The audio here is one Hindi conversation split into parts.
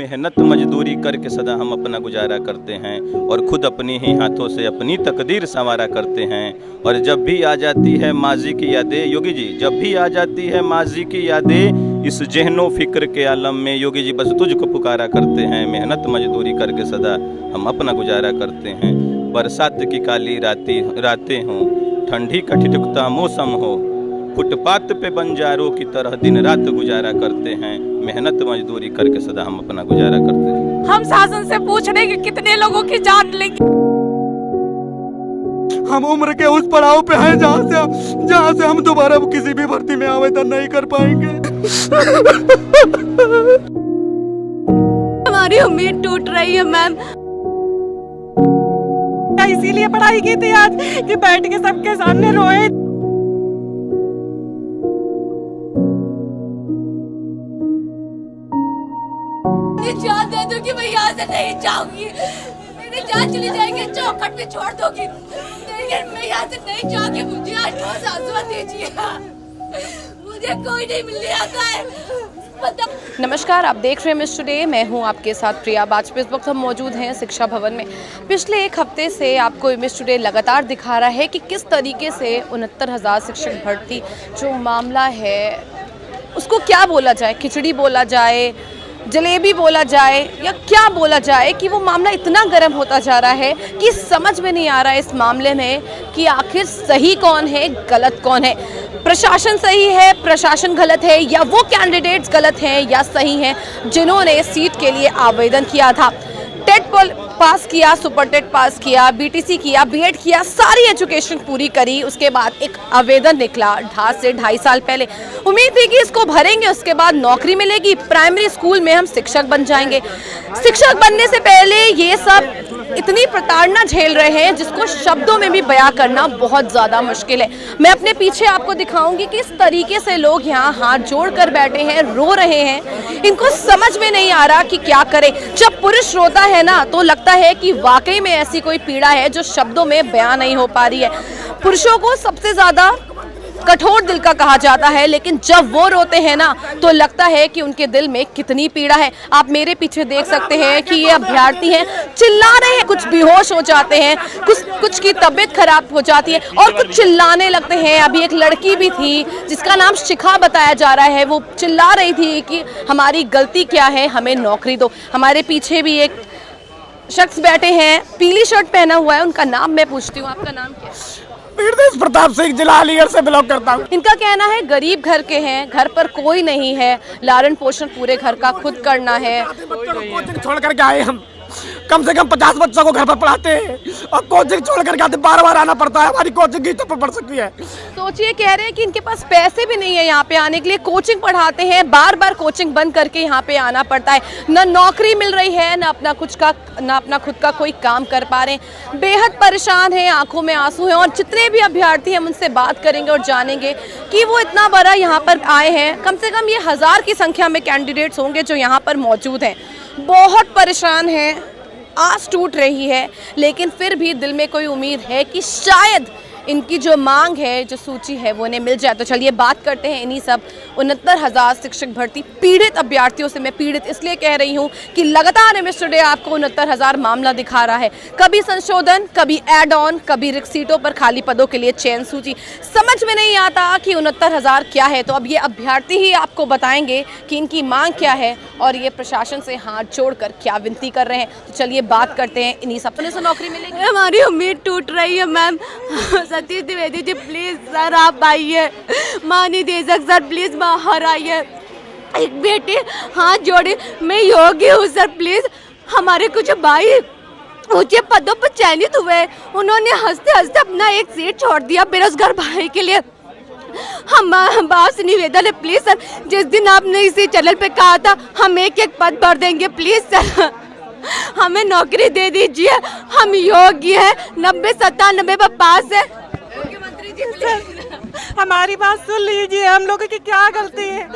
मेहनत मजदूरी करके सदा हम अपना गुजारा करते हैं और खुद अपनी ही हाथों से अपनी तकदीर संवारा करते हैं। और जब भी आ जाती है माजी की यादें, योगी जी जब भी आ जाती है माजी की यादें, इस जहनो फिक्र के आलम में योगी जी बस तुझको पुकारा करते हैं। मेहनत मजदूरी करके सदा हम अपना गुजारा करते हैं। बरसात की काली रातें हों, ठंडी का ठिठुकता मौसम हो, फुटपाथ पे बंजारों की तरह दिन रात गुजारा करते हैं। मेहनत मजदूरी करके सदा हम अपना गुजारा करते हैं। हम शासन से पूछ रहे हैं कि कितने लोगों की जान लेंगे। हम उम्र के उस पड़ाव पे हैं जहाँ से हम दोबारा किसी भी भर्ती में आवेदन नहीं कर पाएंगे। हमारी उम्मीद टूट रही है मैम। इसीलिए पढ़ाई की थी आज कि बैठ के सबके सामने रोए। जान दे दो कि मैं यहाँ से नहीं जाऊंगी। मेरी जान चली जाएगी, चौखट पे छोड़ दोगी, लेकिन मैं यहाँ से नहीं जाऊंगी। मुझे आज ठोस आंसू दीजिए, मुझे कोई नहीं मिलने आता है। नमस्कार, आप देख रहे हैं मिस टुडे। मैं हूं आपके साथ प्रिया बाजपेयी। इस वक्त हम मौजूद हैं शिक्षा भवन में। पिछले एक हफ्ते से आपको मिस टुडे लगातार दिखा रहा है कि किस तरीके से 69,000 शिक्षक भर्ती जो मामला है उसको क्या बोला जाए, खिचड़ी बोला जाए, जलेबी बोला जाए या क्या बोला जाए, कि वो मामला इतना गर्म होता जा रहा है कि समझ में नहीं आ रहा है इस मामले में कि आखिर सही कौन है, गलत कौन है। प्रशासन सही है, प्रशासन गलत है, या वो कैंडिडेट्स गलत हैं या सही हैं जिन्होंने सीट के लिए आवेदन किया था। टेट पास किया, सुपर टेट पास किया, बीटीसी किया, बीएड किया, सारी एजुकेशन पूरी करी, उसके बाद एक आवेदन निकला आज से 2.5 साल पहले। उम्मीद थी कि इसको भरेंगे, उसके बाद नौकरी मिलेगी, प्राइमरी स्कूल में हम शिक्षक बन जाएंगे। शिक्षक बनने से पहले ये सब इतनी प्रताड़ना झेल रहे हैं जिसको शब्दों में भी बयां करना बहुत ज़्यादा मुश्किल है। मैं अपने पीछे आपको दिखाऊंगी कि इस तरीके से लोग यहाँ हाथ जोड़ कर बैठे हैं, रो रहे हैं। इनको समझ में नहीं आ रहा कि क्या करें। जब पुरुष रोता है ना तो लगता है कि वाकई में ऐसी कोई पीड़ा है जो शब्दों में बयां नहीं हो पा रही है। पुरुषों को सबसे ज़्यादा कठोर दिल का कहा जाता है, लेकिन जब वो रोते हैं ना तो लगता है कि उनके दिल में कितनी पीड़ा है। आप मेरे पीछे देख सकते हैं कि ये अभ्यर्थी हैं, चिल्ला रहे हैं, कुछ बेहोश हो जाते हैं, कुछ की तबीयत खराब हो जाती है और कुछ चिल्लाने लगते हैं। अभी एक लड़की भी थी जिसका नाम शिखा बताया जा रहा है, वो चिल्ला रही थी कि हमारी गलती क्या है, हमें नौकरी दो। हमारे पीछे भी एक शख्स बैठे हैं, पीली शर्ट पहना हुआ है, उनका नाम मैं पूछती हूँ, आपका नाम क्या है? प्रताप सिंह, जिला अलीगढ़ से बिलोंग करता हूँ। इनका कहना है गरीब घर के हैं, घर पर कोई नहीं है, लालन पोषण पूरे घर का खुद करना है। कोचिंग छोड़ करके आए हम, कम से कम 50 बच्चों को घर पर पढ़ाते हैं और कोचिंग छोड़ करके आते, बार-बार आना पड़ता है। हमारी कोचिंग की तो पढ़ सकती है। सोचिए, कह रहे हैं कि इनके पास पैसे भी नहीं है यहाँ पे आने के लिए, कोचिंग पढ़ाते हैं, बार-बार कोचिंग बंद करके यहाँ पे आना पड़ता है। न नौकरी मिल रही है, न अपना खुद का कोई काम कर पा रहे हैं। बेहद परेशान हैं, आंखों में आंसू हैं। और जितने भी अभ्यर्थी हम उनसे बात करेंगे और जानेंगे कि वो इतना बड़ा यहाँ पर आए हैं। कम से कम ये 1000 की संख्या में कैंडिडेट्स होंगे जो यहाँ पर मौजूद हैं। बहुत परेशान हैं, आस टूट रही है, लेकिन फिर भी दिल में कोई उम्मीद है कि शायद इनकी जो मांग है, जो सूची है, वो उन्हें मिल जाए। तो चलिए बात करते हैं इन्हीं सब 69,000 शिक्षक भर्ती पीड़ित अभ्यर्थियों से। मैं पीड़ित इसलिए कह रही हूँ कि लगातार मिस टुडे आपको 69,000 मामला दिखा रहा है। कभी संशोधन, कभी एड ऑन, कभी रिक्त सीटों पर खाली पदों के लिए चयन सूची। समझ में नहीं आता कि 69,000 क्या है। तो अब ये अभ्यर्थी ही आपको बताएंगे कि इनकी मांग क्या है और ये प्रशासन से हाथ जोड़कर क्या विनती कर रहे हैं। तो चलिए बात करते हैं इन्हीं सब से। नौकरी मिलेगी, हमारी उम्मीद टूट रही है ma'am. Satish Dwivedi ji please sir आप आइए, माँ निदेशक सर प्लीज बाहर आइए। एक बेटे हाथ जोड़े, मैं योगी हूँ सर, प्लीज हमारे कुछ भाई ऊंचे पदों पर चयनित हुए, उन्होंने हंसते हंसते अपना एक सीट छोड़ दिया बेरोजगार भाई के लिए। हम आपसे निवेदन है प्लीज सर, जिस दिन आपने इसी चैनल पे कहा था हम एक पद भर देंगे, प्लीज सर हमें नौकरी दे दीजिए। हम योग्य हैं, 90-97 पर पास है। मुख्यमंत्री जी हमारी बात सुन लीजिए, हम लोगों की क्या गलती है।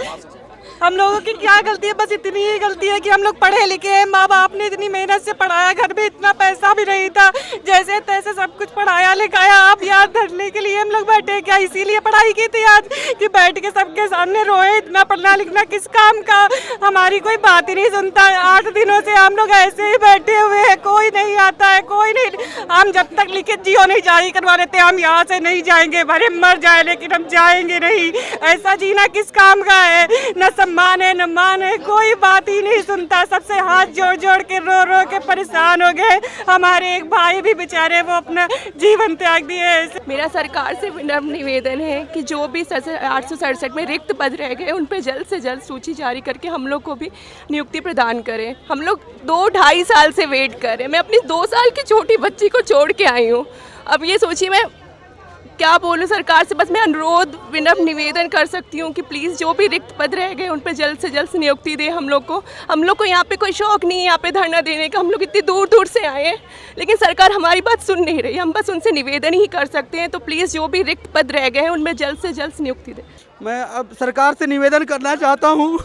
हम लोगों की क्या गलती है? बस इतनी ही गलती है कि हम लोग पढ़े लिखे हैं, माँ बाप ने इतनी मेहनत से पढ़ाया, घर में इतना पैसा भी नहीं था, जैसे तैसे सब कुछ पढ़ाया लिखाया। आप याद धरने के लिए हम लोग बैठे, क्या इसीलिए पढ़ाई की थी आज कि बैठ के सबके सामने रोए? इतना पढ़ना लिखना किस काम का? हमारी कोई बात ही नहीं सुनता। 8 दिनों से हम लोग ऐसे ही बैठे हुए हैं, कोई नहीं आता है, कोई नहीं। हम जब तक लिखित जियो नहीं जारी करवा लेते हम यहाँ से नहीं जाएंगे, भले मर जाए लेकिन हम जाएंगे नहीं। ऐसा जीना किस काम का है? न सम्मान है न मान है, कोई बात ही नहीं सुनता। सबसे हाथ जोड़ जोड़ के रो रो के परेशान हो गए। हमारे एक भाई भी बेचारे वो अपना जीवन त्याग दिए। मेरा सरकार से विनम्र निवेदन है कि जो भी 867 में रिक्त पद रह गए उन पर जल्द से जल्द सूची जारी करके हम लोग को भी नियुक्ति प्रदान करें। हम लोग 2-2.5 साल से वेट कर रहे हैं। मैं अपनी 2 साल की छोटी बच्ची को छोड़ के आई हूँ। अब ये सोचिए मैं क्या बोलूं सरकार से। बस मैं अनुरोध विनम्र निवेदन कर सकती हूँ कि प्लीज़ जो भी रिक्त पद रह गए उन पर जल्द से जल्द नियुक्ति दे हम लोग को यहाँ पे कोई शौक नहीं है यहाँ पे धरना देने का। हम लोग इतनी दूर दूर से आए हैं लेकिन सरकार हमारी बात सुन नहीं रही। हम बस उनसे निवेदन ही कर सकते हैं, तो प्लीज़ जो भी रिक्त पद रह गए हैं उनमें जल्द से जल्द नियुक्ति दे। मैं अब सरकार से निवेदन करना चाहता हूँ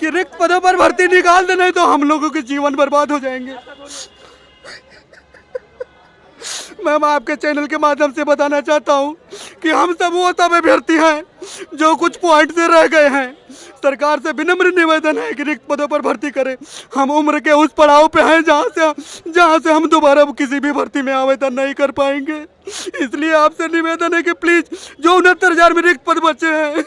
कि रिक्त पदों पर भर्ती निकाल देना, तो हम लोगों के जीवन बर्बाद हो जाएंगे। मैं आपके चैनल के माध्यम से बताना चाहता हूं कि हम सब वो सब अभ्यर्थी हैं जो कुछ पॉइंट से रह गए हैं। सरकार से विनम्र निवेदन है कि रिक्त पदों पर भर्ती करें। हम उम्र के उस पड़ाव पे हैं जहां से हम दोबारा किसी भी भर्ती में आवेदन नहीं कर पाएंगे। इसलिए आपसे निवेदन है कि प्लीज जो 69,000 में रिक्त पद बचे हैं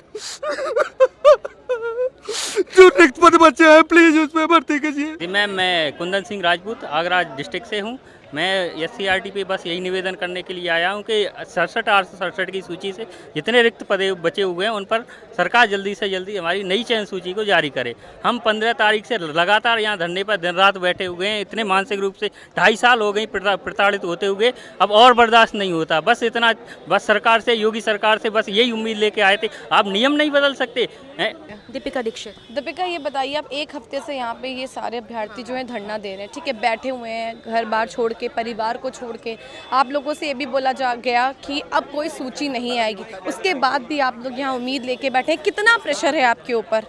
जो रिक्त पद बचे हैं प्लीज उसमें भर्ती कीजिए। जी मैम, मैं कुंदन सिंह राजपूत आगरा डिस्ट्रिक्ट से हूँ। मैं SCRT पे बस यही निवेदन करने के लिए आया हूँ कि 67,867 की सूची से जितने रिक्त पद बचे हुए हैं उन पर सरकार जल्दी से जल्दी हमारी नई चयन सूची को जारी करे। हम 15 तारीख से लगातार यहाँ धरने पर दिन रात बैठे हुए हैं। इतने मानसिक रूप से 2.5 साल हो गई प्रताड़ित होते हुए, अब और बर्दाश्त नहीं होता। बस इतना, बस सरकार से, योगी सरकार से बस यही उम्मीद लेके आए थे। आप नियम नहीं बदल सकते हैं। दीपिका दीक्षित। दीपिका, ये बताइए, आप 1 हफ्ते से यहाँ पे ये सारे अभ्यर्थी जो हैं धरना दे रहे हैं, ठीक है, बैठे हुए हैं घर बार छोड़ के, परिवार को छोड़ के। आप लोगों से ये भी बोला जा गया कि अब कोई सूची नहीं आएगी, उसके बाद भी आप लोग यहाँ उम्मीद लेके बैठे हैं। कितना प्रेशर है आपके ऊपर?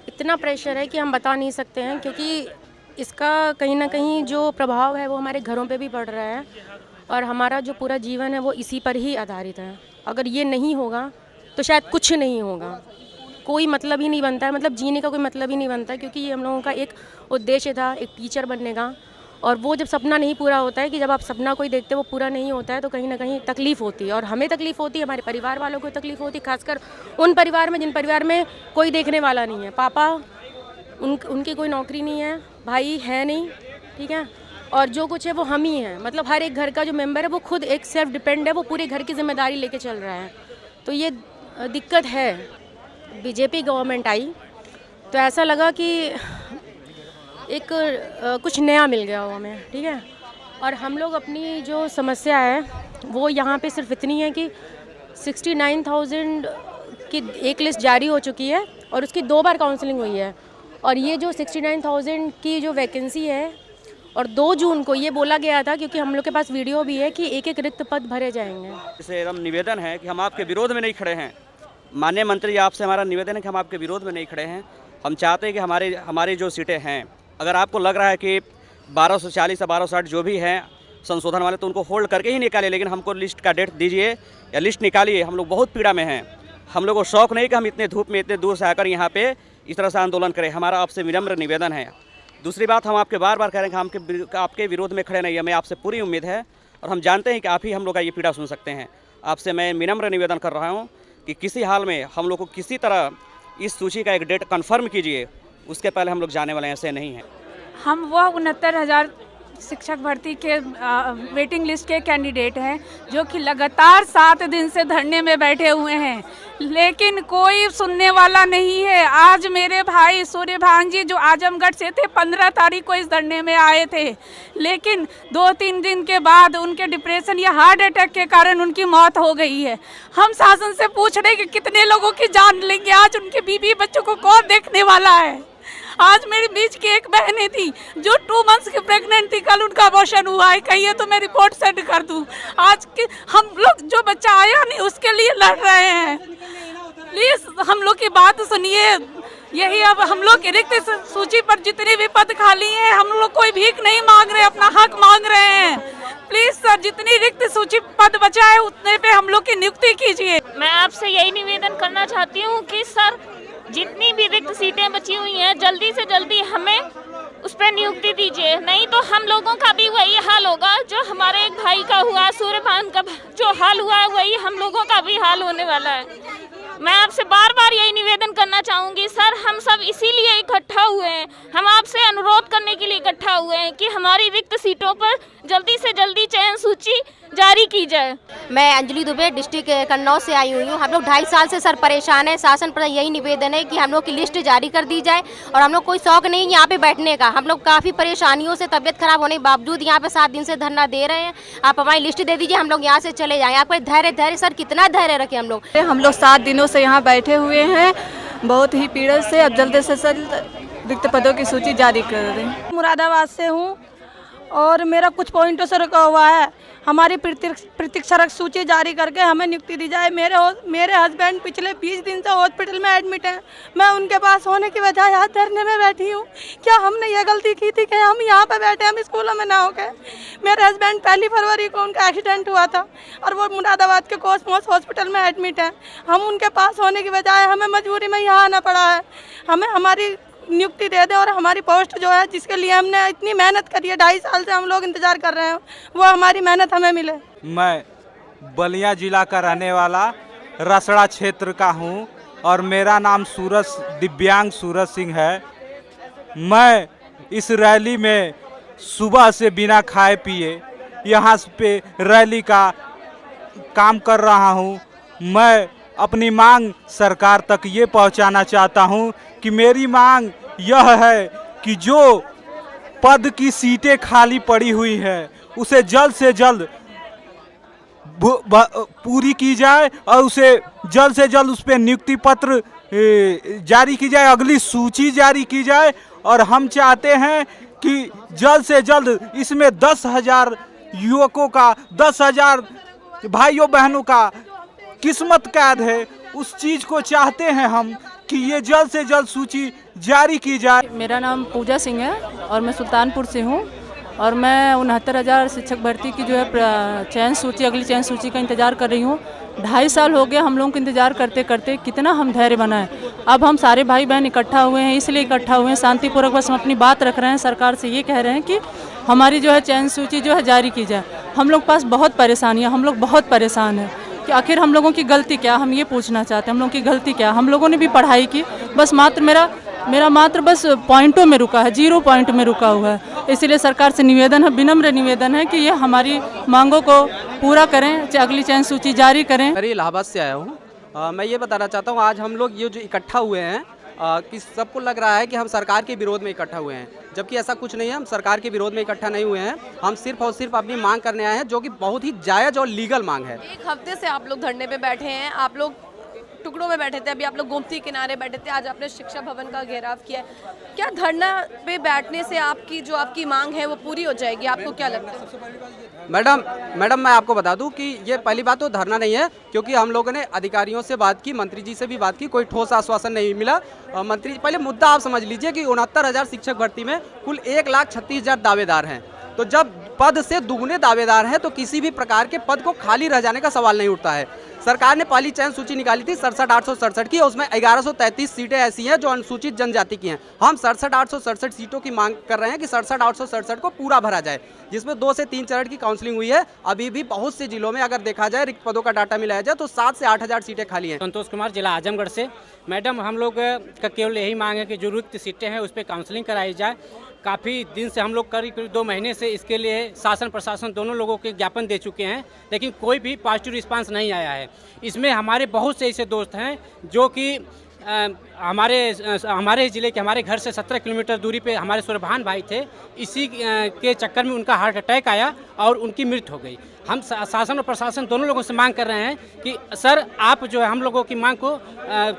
इतना प्रेशर है कि हम बता नहीं सकते हैं, क्योंकि इसका कहीं ना कहीं जो प्रभाव है वो हमारे घरों पे भी पड़ रहा है और हमारा जो पूरा जीवन है वो इसी पर ही आधारित है। अगर ये नहीं होगा तो शायद कुछ नहीं होगा, कोई मतलब ही नहीं बनता है, मतलब जीने का कोई मतलब ही नहीं बनता, क्योंकि ये हम लोगों का एक उद्देश्य था एक टीचर बनने का। और वो जब सपना नहीं पूरा होता है, कि जब आप सपना कोई देखते वो पूरा नहीं होता है, तो कहीं ना कहीं तकलीफ़ होती है। और हमें तकलीफ़ होती है, हमारे परिवार वालों को तकलीफ़ होती है, खासकर उन परिवार में जिन परिवार में कोई देखने वाला नहीं है। पापा उनकी कोई नौकरी नहीं है, भाई है नहीं, ठीक है, और जो कुछ है वो हम ही हैं। मतलब हर एक घर का जो मेंबर है वो खुद एक सेल्फ डिपेंड है, वो पूरे घर की जिम्मेदारी लेके चल रहा है। तो ये दिक्कत है। बीजेपी गवर्नमेंट आई तो ऐसा लगा कि एक कुछ नया मिल गया हो हमें, ठीक है। और हम लोग अपनी जो समस्या है वो यहाँ पे सिर्फ इतनी है कि 69,000 की एक लिस्ट जारी हो चुकी है और उसकी 2 बार काउंसलिंग हुई है। और ये जो 69,000 की जो वैकेंसी है, और 2 जून को ये बोला गया था, क्योंकि हम लोग के पास वीडियो भी है, कि एक रिक्त पद भरे जाएंगे। इसे एकदम निवेदन है कि हम आपके विरोध में नहीं खड़े हैं। माननीय मंत्री, आपसे हमारा निवेदन है कि हम आपके विरोध में नहीं खड़े हैं। हम चाहते हैं कि हमारी जो सीटें हैं, अगर आपको लग रहा है कि 1240 या 1260 जो भी हैं संशोधन वाले, तो उनको होल्ड करके ही निकालिए, लेकिन हमको लिस्ट का डेट दीजिए या लिस्ट निकालिए। हम लोग बहुत पीड़ा में हैं। हम लोग को शौक़ नहीं कि हम इतने धूप में इतने दूर से आकर यहाँ पे इस तरह से आंदोलन करें। हमारा आपसे विनम्र निवेदन है। दूसरी बात, हम आपके बार बार कह रहे हैं कि आपके विरोध में खड़े नहीं। हमें आपसे पूरी उम्मीद है और हम जानते हैं कि आप ही हम लोग का ये पीड़ा सुन सकते हैं। आपसे मैं विनम्र निवेदन कर रहा हूँ कि किसी हाल में हम लोग को किसी तरह इस सूची का एक डेट कंफर्म कीजिए, उसके पहले हम लोग जाने वाले ऐसे नहीं हैं। हम वो 69,000 शिक्षक भर्ती के वेटिंग लिस्ट के कैंडिडेट हैं जो कि लगातार 7 दिन से धरने में बैठे हुए हैं, लेकिन कोई सुनने वाला नहीं है। आज मेरे भाई सूर्यभान जी जो आजमगढ़ से थे 15 तारीख को इस धरने में आए थे, लेकिन 2-3 दिन के बाद उनके डिप्रेशन या हार्ट अटैक के कारण उनकी मौत हो गई है। हम शासन से पूछ रहे कि कितने लोगों की जान लेंगे। आज उनके बीवी बच्चों को कौन देखने वाला है? आज मेरे बीच की एक बहनें थी जो 2 मंथ्स की प्रेग्नेंट थी, कल उनका अबॉर्शन हुआ है। कहिए तो मैं रिपोर्ट सेंड कर दूं। आज के हम लोग जो बच्चा आया नहीं उसके लिए लड़ रहे हैं। प्लीज हम लोग की बात सुनिए। यही अब हम लोग की रिक्त सूची पर जितने भी पद खाली हैं, हम लोग कोई भीख नहीं मांग रहे, अपना हक मांग रहे हैं। प्लीज सर, जितनी रिक्त सूची पद बचा है उतने पे हम लोग की नियुक्ति कीजिए। मैं आपसे यही निवेदन करना चाहती हूँ कि सर जितनी भी रिक्त सीटें बची हुई हैं जल्दी से जल्दी हमें उस पर नियुक्ति दीजिए, नहीं तो हम लोगों का भी वही हाल होगा जो हमारे एक भाई का हुआ, सूर्यभान का जो हाल हुआ है वही हम लोगों का भी हाल होने वाला है। मैं आपसे बार बार यही निवेदन करना चाहूँगी सर, हम सब इसीलिए इकट्ठा हुए हैं, हम आपसे अनुरोध करने के लिए इकट्ठा हुए हैं कि हमारी रिक्त सीटों पर जल्दी से जल्दी चयन सूची जारी की जाए। मैं अंजलि दुबे डिस्ट्रिक्ट कन्नौज से आई हुई हूँ। हम लोग 2.5 साल से सर परेशान है। शासन पर यही निवेदन है कि हम लोग की लिस्ट जारी कर दी जाए और हम लोग कोई शौक नहीं यहाँ पे बैठने का। हम लोग काफ़ी परेशानियों से, तबियत खराब होने के बावजूद यहाँ पे 7 दिन से धरना दे रहे हैं। आप हमारी लिस्ट दे दीजिए, हम लोग यहाँ से चले जाएँ। आपका धैर्य सर, कितना धैर्य रखें हम लोग। 7 दिनों से यहाँ बैठे हुए हैं, बहुत ही पीड़ा से। अब जल्दी से सर रिक्त पदों की सूची जारी कर दें। मुरादाबाद से हूँ और मेरा कुछ पॉइंटों से रुका हुआ है। हमारी प्रतीक्षा सूची जारी करके हमें नियुक्ति दी जाए। मेरे हस्बैंड पिछले 20 दिन से हॉस्पिटल में एडमिट हैं। मैं उनके पास होने की वजह यहाँ धरने में बैठी हूँ। क्या हमने ये गलती की थी कि हम यहाँ पे बैठे, हम स्कूलों में ना हो गए? मेरे हस्बैंड 1 फरवरी को उनका एक्सीडेंट हुआ था और वो मुरादाबाद के कोसमोस हॉस्पिटल में एडमिट हैं। हम उनके पास होने की बजाय हमें मजबूरी में यहाँ आना पड़ा है। हमें हमारी नियुक्ति दे दे और हमारी पोस्ट जो है, जिसके लिए हमने इतनी मेहनत करी है, 2.5 साल से हम लोग इंतजार कर रहे हैं, वो हमारी मेहनत हमें मिले। मैं बलिया जिला का रहने वाला रसड़ा क्षेत्र का हूं और मेरा नाम दिव्यांग सूरज सिंह है। मैं इस रैली में सुबह से बिना खाए पिए यहाँ पे रैली का काम कर रहा हूं। मैं अपनी मांग सरकार तक ये पहुंचाना चाहता हूं कि मेरी मांग यह है कि जो पद की सीटें खाली पड़ी हुई है उसे जल्द से जल्द पूरी की जाए और उसे जल्द से जल्द उस पर नियुक्ति पत्र जारी की जाए, अगली सूची जारी की जाए। और हम चाहते हैं कि जल्द से जल्द इसमें 10,000 युवकों का, 10,000 भाइयों बहनों का किस्मत कैद है, उस चीज़ को चाहते हैं हम कि ये जल्द से जल्द सूची जारी की जाए। मेरा नाम पूजा सिंह है और मैं सुल्तानपुर से हूँ और मैं 69,000 शिक्षक भर्ती की जो है चयन सूची, अगली चयन सूची का इंतज़ार कर रही हूँ। 2.5 साल हो गया हम लोगों को इंतज़ार करते करते। कितना हम धैर्य बनाएं। अब हम सारे भाई बहन इकट्ठा हुए हैं, इसलिए इकट्ठा हुए हैं शांतिपूर्वक। बस हम अपनी बात रख रहे हैं, सरकार से ये कह रहे हैं कि हमारी जो है चयन सूची जो है जारी की जाए। हम लोग पास बहुत परेशानियाँ, हम लोग बहुत परेशान हैं कि आखिर हम लोगों की गलती क्या, हम ये पूछना चाहते हैं हम लोगों की गलती क्या। हम लोगों ने भी पढ़ाई की, बस मेरा मात्र बस पॉइंटों में रुका है, 0 पॉइंट में रुका हुआ है। इसलिए सरकार से निवेदन है, विनम्र निवेदन है कि ये हमारी मांगों को पूरा करें, अगली चयन सूची जारी करें। मैं इलाहाबाद से आया हूँ। मैं ये बताना चाहता हूँ, आज हम लोग ये जो इकट्ठा हुए हैं कि सबको लग रहा है कि हम सरकार के विरोध में इकट्ठा हुए हैं, जबकि ऐसा कुछ नहीं है। हम सरकार के विरोध में इकट्ठा नहीं हुए हैं, हम सिर्फ और सिर्फ अपनी मांग करने आए हैं, जो कि बहुत ही जायज़ और लीगल मांग है। 1 हफ्ते से आप लोग धरने पे बैठे हैं, आप लोग टुकड़ों में बैठे थे, अभी आप लोग गोमती किनारे बैठे थे, आज आपने शिक्षा भवन का घेराव किया है। क्या धरना पे बैठने से आपकी मांग है वो पूरी हो जाएगी? आपको क्या लगता है? मैडम मैं आपको बता दूं कि ये पहली बात तो धरना नहीं है, क्योंकि हम लोगों ने अधिकारियों से बात की, मंत्री जी से भी बात की, कोई ठोस आश्वासन नहीं मिला। मंत्री पहले मुद्दा आप समझ लीजिए कि 69,000 शिक्षक भर्ती में कुल 1,36,000 दावेदार हैं। तो जब पद से दुगने दावेदार हैं तो किसी भी प्रकार के पद को खाली रह जाने का सवाल नहीं उठता है। सरकार ने पहली चयन सूची निकाली थी 67,867 की, उसमें 1133 सीटें ऐसी हैं जो अनुसूचित जनजाति की हैं। हम 67,867 सीटों की मांग कर रहे हैं कि 67,867 को पूरा भरा जाए, जिसमें 2 से 3 चरण की काउंसलिंग हुई है। अभी भी बहुत से जिलों में अगर देखा जाए, रिक्त पदों का डाटा मिलाया जाए तो 7 से 8,000 सीटें खाली हैं। संतोष कुमार, जिला आजमगढ़ से। मैडम, हम लोग का केवल यही मांग है कि जो रिक्त सीटें हैं उस पर काउंसलिंग कराई जाए। काफ़ी दिन से हम लोग करीब 2 महीने से इसके लिए शासन प्रशासन दोनों लोगों के ज्ञापन दे चुके हैं, लेकिन कोई भी पॉजिटिव रिस्पांस नहीं आया है। इसमें हमारे बहुत से ऐसे दोस्त हैं जो कि हमारे ज़िले के, हमारे घर से 17 किलोमीटर दूरी पे हमारे सूर्यभान भाई थे। इसी के चक्कर में उनका हार्ट अटैक आया और उनकी मृत्यु हो गई। हम शासन और प्रशासन दोनों लोगों से मांग कर रहे हैं कि सर आप जो है हम लोगों की मांग को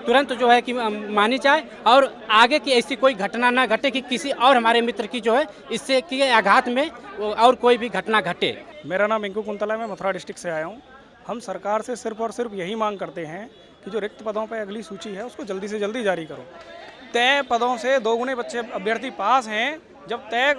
तुरंत जो है कि मानी जाए और आगे की ऐसी कोई घटना ना घटे कि किसी और हमारे मित्र की जो है इससे कि आघात में और कोई भी घटना घटे। मेरा नाम इंकू कुंतला है, मैं मथुरा डिस्ट्रिक्ट से आया हूँ। हम सरकार से सिर्फ और सिर्फ यही मांग करते हैं कि जो रिक्त पदों पर अगली सूची है उसको जल्दी से जल्दी जारी करो। तय पदों से 2 गुने बच्चे अभ्यर्थी पास हैं, जब तय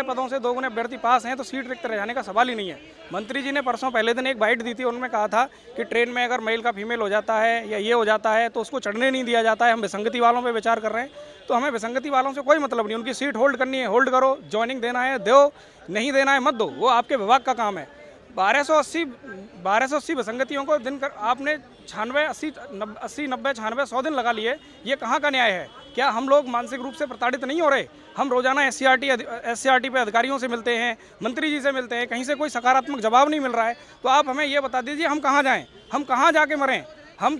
पदों से 2 गुने अभ्यर्थी पास हैं तो सीट रिक्त रह जाने का सवाल ही नहीं है। मंत्री जी ने परसों पहले दिन एक बाइट दी थी, उन्होंने कहा था कि ट्रेन में अगर मेल का फीमेल हो जाता है या ये हो जाता है तो उसको चढ़ने नहीं दिया जाता है। हम विसंगति वालों पे विचार कर रहे हैं, तो हमें विसंगति वालों से कोई मतलब नहीं। उनकी सीट होल्ड करनी है, होल्ड करो, ज्वाइनिंग देना है दो, नहीं देना है मत दो, वो आपके विभाग का काम है। 1280 विसंगतियों को दिन कर आपने 80, 90, 96, 100 दिन लगा लिए। ये कहाँ का न्याय है? क्या हम लोग मानसिक रूप से प्रताड़ित नहीं हो रहे? हम रोजाना SCRT पे अधिकारियों से मिलते हैं, मंत्री जी से मिलते हैं, कहीं से कोई सकारात्मक जवाब नहीं मिल रहा है। तो आप हमें ये बता दीजिए हम कहाँ जाएं, हम कहाँ जाके मरें? हम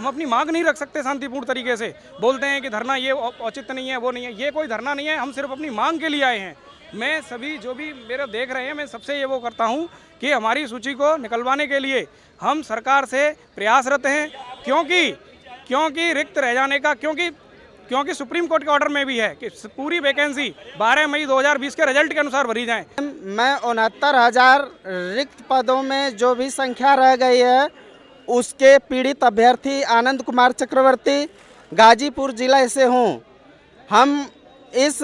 अपनी मांग नहीं रख सकते शांतिपूर्ण तरीके से? बोलते हैं कि धरना ये औचित्य नहीं है, वो नहीं है। ये कोई धरना नहीं है, हम सिर्फ अपनी मांग के लिए आए हैं। मैं सभी जो भी मेरे देख रहे हैं, मैं सबसे ये वो करता हूँ कि हमारी सूची को निकलवाने के लिए हम सरकार से प्रयासरत हैं, क्योंकि रिक्त रह जाने का क्योंकि सुप्रीम कोर्ट के ऑर्डर में भी है कि पूरी वैकेंसी 12 मई 2020 के रिजल्ट के अनुसार भरी जाए। मैं 69,000 रिक्त पदों में जो भी संख्या रह गई है उसके पीड़ित अभ्यर्थी आनंद कुमार चक्रवर्ती गाजीपुर जिला से हूँ। हम इस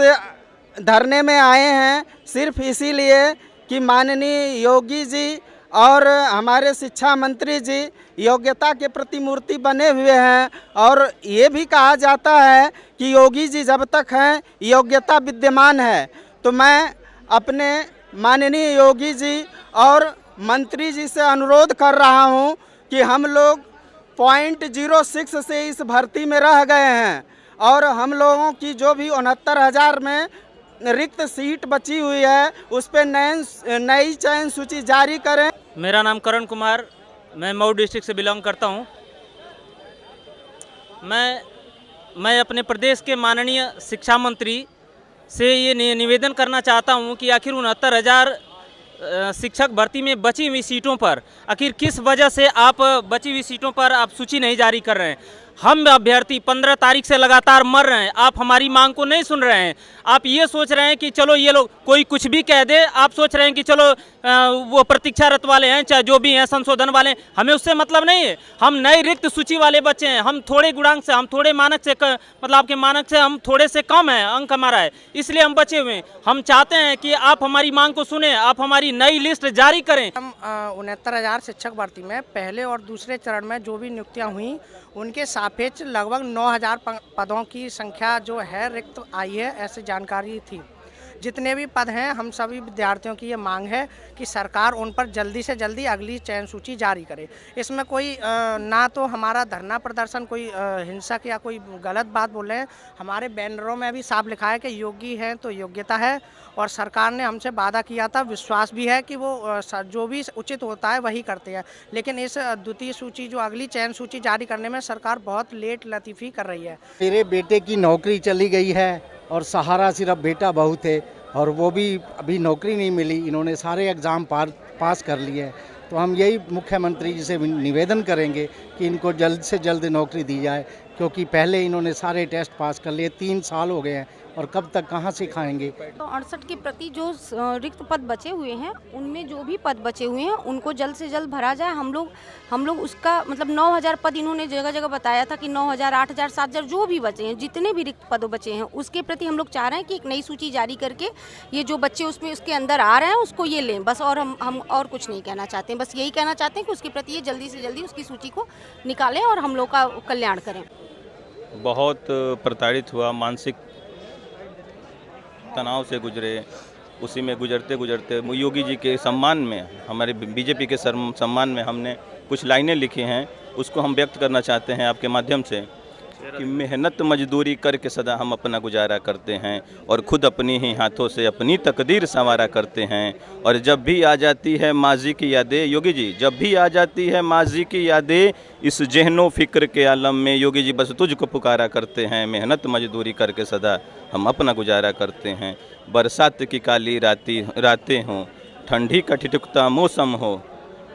धरने में आए हैं सिर्फ इसीलिए कि माननीय योगी जी और हमारे शिक्षा मंत्री जी योग्यता के प्रतिमूर्ति बने हुए हैं, और ये भी कहा जाता है कि योगी जी जब तक हैं योग्यता विद्यमान है। तो मैं अपने माननीय योगी जी और मंत्री जी से अनुरोध कर रहा हूँ कि हम लोग 0.06 से इस भर्ती में रह गए हैं, और हम लोगों की जो भी 69,000 में रिक्त सीट बची हुई है उस पर नई चयन सूची जारी करें। मेरा नाम करण कुमार, मैं मऊ डिस्ट्रिक्ट से बिलोंग करता हूं। मैं अपने प्रदेश के माननीय शिक्षा मंत्री से ये निवेदन करना चाहता हूं कि आखिर 69,000 शिक्षक भर्ती में बची हुई सीटों पर आखिर किस वजह से आप बची हुई सीटों पर आप सूची नहीं जारी कर रहे हैं। हम अभ्यर्थी 15 तारीख से लगातार मर रहे हैं, आप हमारी मांग को नहीं सुन रहे हैं। आप ये सोच रहे हैं कि चलो ये लोग कोई कुछ भी कह दे, आप सोच रहे हैं कि चलो वो प्रतीक्षारत वाले हैं, चाहे जो भी हैं, संशोधन वाले हैं, हमें उससे मतलब नहीं है। हम नए रिक्त सूची वाले बच्चे हैं, हम थोड़े गुणांक से, हम थोड़े मानक से मतलब आपके मानक से हम थोड़े से कम है, अंक हमारा है, इसलिए हम बचे हुए हैं। हम चाहते हैं कि आप हमारी मांग को सुने, आप हमारी नई लिस्ट जारी करें। हम 69,000 शिक्षक भर्ती में पहले और दूसरे चरण में जो भी नियुक्तियाँ हुई उनके सापेक्ष लगभग 9,000 पदों की संख्या जो है रिक्त आई है, ऐसी जानकारी थी। जितने भी पद हैं हम सभी विद्यार्थियों की ये मांग है कि सरकार उन पर जल्दी से जल्दी अगली चयन सूची जारी करे। इसमें कोई ना तो हमारा धरना प्रदर्शन कोई हिंसक या कोई गलत बात बोल रहे हैं। हमारे बैनरों में भी साफ लिखा है कि योगी हैं तो योग्यता है, और सरकार ने हमसे वादा किया था, विश्वास भी है कि वो जो भी उचित होता है वही करते हैं। लेकिन इस द्वितीय सूची जो अगली चयन सूची जारी करने में सरकार बहुत लेट लतीफ़ी कर रही है। मेरे बेटे की नौकरी चली गई है और सहारा सिर्फ बेटा बहू थे, और वो भी अभी नौकरी नहीं मिली। इन्होंने सारे एग्ज़ाम पास कर लिए। तो हम यही मुख्यमंत्री जी से निवेदन करेंगे कि इनको जल्द से जल्द नौकरी दी जाए, क्योंकि पहले इन्होंने सारे टेस्ट पास कर लिए, 3 साल हो गए हैं, और कब तक कहाँ से खाएंगे। तो 68 के प्रति जो रिक्त पद बचे हुए हैं उनमें जो भी पद बचे हुए हैं उनको जल्द से जल्द भरा जाए। हम लोग उसका मतलब 9,000 पद इन्होंने जगह जगह बताया था कि 9,000, 8,000, 7,000 जो भी बचे हैं, जितने भी रिक्त पद बचे हैं उसके प्रति हम लोग चाह रहे हैं कि एक नई सूची जारी करके ये जो बच्चे उसमें उसके अंदर आ रहे हैं उसको ये लें बस। और हम और कुछ नहीं कहना चाहते हैं, बस यही कहना चाहते हैं कि उसके प्रति ये जल्दी से जल्दी उसकी सूची को निकालें और हम लोग का कल्याण करें। बहुत प्रताड़ित हुआ, मानसिक तनाव से गुजरे, उसी में गुजरते गुजरते योगी जी के सम्मान में, हमारे बीजेपी के सम्मान में हमने कुछ लाइनें लिखी हैं, उसको हम व्यक्त करना चाहते हैं आपके माध्यम से कि मेहनत मजदूरी करके सदा हम अपना गुजारा करते हैं और खुद अपनी ही हाथों से अपनी तकदीर संवारा करते हैं। और जब भी आ जाती है माजी की यादें, योगी जी जब भी आ जाती है माजी की यादें, इस जहनो फिक्र के आलम में योगी जी बस तुझको पुकारा करते हैं। मेहनत मजदूरी करके सदा हम अपना गुजारा करते हैं। बरसात की काली रातें हों, ठंडी का ठिठुकता मौसम हो,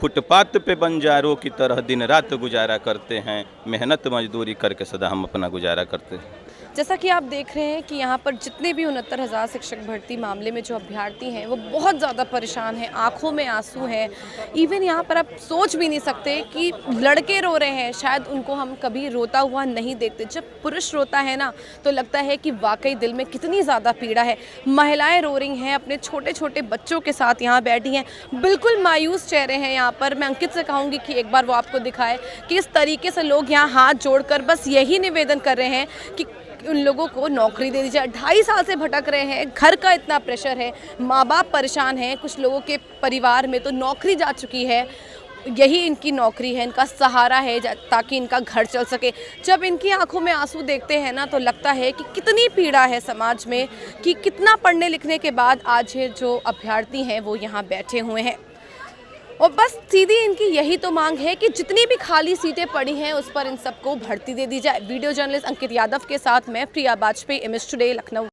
फुटपाथ पे बंजारों की तरह दिन रात गुजारा करते हैं, मेहनत मजदूरी करके सदा हम अपना गुजारा करते हैं। जैसा कि आप देख रहे हैं कि यहाँ पर जितने भी 69,000 शिक्षक भर्ती मामले में जो अभ्यर्थी हैं वो बहुत ज़्यादा परेशान हैं, आंखों में आंसू हैं। इवन यहाँ पर आप सोच भी नहीं सकते कि लड़के रो रहे हैं, शायद उनको हम कभी रोता हुआ नहीं देखते। जब पुरुष रोता है ना तो लगता है कि वाकई दिल में कितनी ज़्यादा पीड़ा है। महिलाएं रो रही हैं, अपने छोटे छोटे बच्चों के साथ यहाँ बैठी हैं, बिल्कुल मायूस चेहरे हैं यहाँ पर। मैं अंकित से कहूँगी कि एक बार वो आपको दिखाए कि इस तरीके से लोग यहाँ हाथ जोड़कर बस यही निवेदन कर रहे हैं कि उन लोगों को नौकरी दे दी जाए। 2.5 साल से भटक रहे हैं, घर का इतना प्रेशर है, माँ बाप परेशान हैं, कुछ लोगों के परिवार में तो नौकरी जा चुकी है, यही इनकी नौकरी है, इनका सहारा है ताकि इनका घर चल सके। जब इनकी आंखों में आंसू देखते हैं ना तो लगता है कि कितनी पीड़ा है समाज में, कि कितना पढ़ने लिखने के बाद आज ये जो अभ्यर्थी हैं वो यहाँ बैठे हुए हैं। और बस सीधी इनकी यही तो मांग है कि जितनी भी खाली सीटें पड़ी हैं उस पर इन सबको भर्ती दे दी जाए। वीडियो जर्नलिस्ट अंकित यादव के साथ मैं प्रिया बाजपेयी, MS टुडे, लखनऊ।